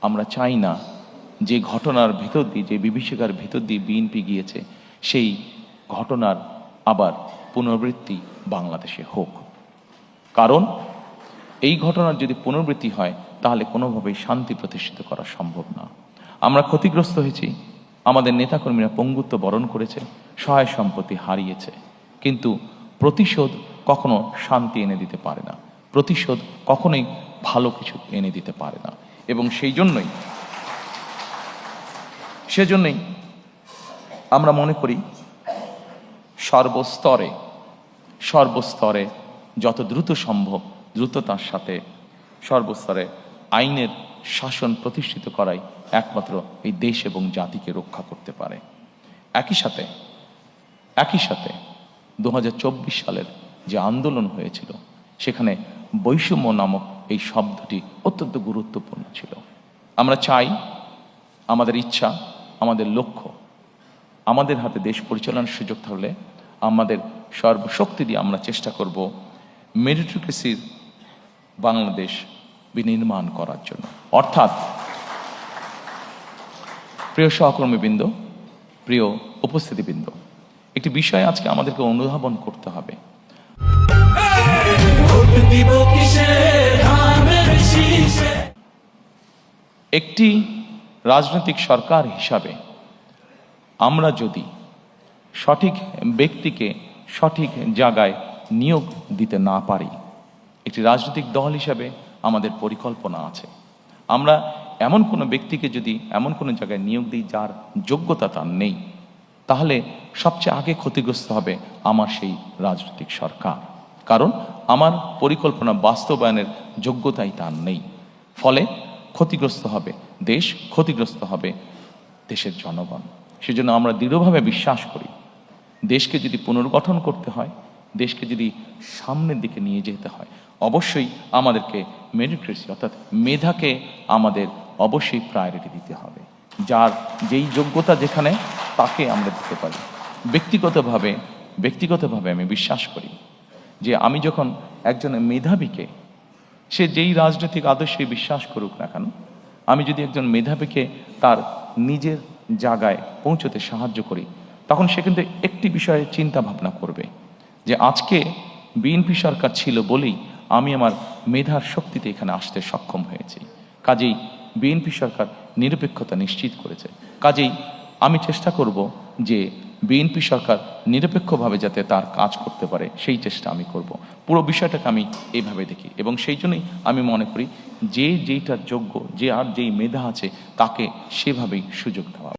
আমরা চাই না যে ঘটনার ভেতর দিয়ে, যে বিভীষিকার ভেতর দিয়ে বিএনপি গিয়েছে, সেই ঘটনার আবার পুনরাবৃত্তি বাংলাদেশে হোক। কারণ এই ঘটনার যদি পুনরাবৃত্তি হয় তাহলে কোনোভাবেই শান্তি প্রতিষ্ঠিত করা সম্ভব না। আমরা ক্ষতিগ্রস্ত হয়েছি, আমাদের নেতাকর্মীরা পঙ্গুত্ব বরণ করেছে, সহায় সম্পত্তি হারিয়েছে, কিন্তু প্রতিশোধ কখনো শান্তি এনে দিতে পারে না, প্রতিশোধ কখনোই ভালো কিছু এনে দিতে পারে না। এবং সেজন্যই আমরা মনে করি সর্বস্তরে যত দ্রুত সম্ভব দ্রুততার সাথে সর্বস্তরে আইনের শাসন প্রতিষ্ঠিত করাই একমাত্র এই দেশ এবং জাতিকে রক্ষা করতে পারে। একই সাথে 2024 সালের যে আন্দোলন হয়েছিল, সেখানে বৈষম্য নামক এই শব্দটি অত্যন্ত গুরুত্বপূর্ণ ছিল। আমরা চাই, আমাদের ইচ্ছা, আমাদের লক্ষ্য, আমাদের হাতে দেশ পরিচালনার সুযোগ থাকলে আমাদের সর্বশক্তি দিয়ে আমরা চেষ্টা করব মেরিটোক্রেসির বাংলাদেশ বিনির্মাণ করার জন্য। অর্থাৎ প্রিয় সহকর্মীবৃন্দ, প্রিয় উপস্থিতিবৃন্দ, একটি বিষয় আজকে আমাদেরকে অনুধাবন করতে হবে। একটি রাজনৈতিক সরকার হিসাবে আমরা যদি সঠিক ব্যক্তিকে সঠিক জায়গায় নিয়োগ দিতে না পারি, একটি রাজনৈতিক দল হিসাবে আমাদের পরিকল্পনা আছে, আমরা এমন কোনো ব্যক্তিকে যদি এমন কোনো জায়গায় নিয়োগ দিই যার যোগ্যতা তার নেই, তাহলে সবচেয়ে আগে ক্ষতিগ্রস্ত হবে আমার সেই রাজনৈতিক সরকার। কারণ আমার পরিকল্পনা বাস্তবায়নের যোগ্যতাই তার নেই। ফলে ক্ষতিগ্রস্ত হবে দেশ, ক্ষতিগ্রস্ত হবে দেশের জনগণ। সেজন্য আমরা দৃঢ়ভাবে বিশ্বাস করি, দেশকে যদি পুনর্গঠন করতে হয়, দেশকে যদি সামনের দিকে নিয়ে যেতে হয়, অবশ্যই আমাদেরকে মেরিটোক্রেসি অর্থাৎ মেধাকে আমাদের অবশ্যই প্রায়োরিটি দিতে হবে। যার যেই যোগ্যতা যেখানে, তাকে আমরা দিতে পারি। ব্যক্তিগতভাবে আমি বিশ্বাস করি যে আমি যখন একজন মেধাবীকে, সে যেই রাজনৈতিক আদর্শে বিশ্বাস করুক না কেন, আমি যদি একজন মেধাবীকে তার নিজের জায়গায় পৌঁছতে সাহায্য করি, তখন সে কিন্তু একটি বিষয়ে চিন্তা ভাবনা করবে যে আজকে বিএনপি সরকার ছিল বলেই আমি আমার মেধার শক্তিতে এখানে আসতে সক্ষম হয়েছি। কাজেই বিএনপি সরকার নিরপেক্ষতা নিশ্চিত করেছে। কাজেই আমি চেষ্টা করব যে বিএনপি সরকার নিরপেক্ষভাবে যাতে তার কাজ করতে পারে, সেই চেষ্টা আমি করব। পুরো বিষয়টাকে আমি এইভাবে দেখি এবং সেই জন্যই আমি মনে করি যে যেইটার যোগ্য, যে আর যেই মেধা আছে, তাকে সেভাবেই সুযোগ দেওয়া।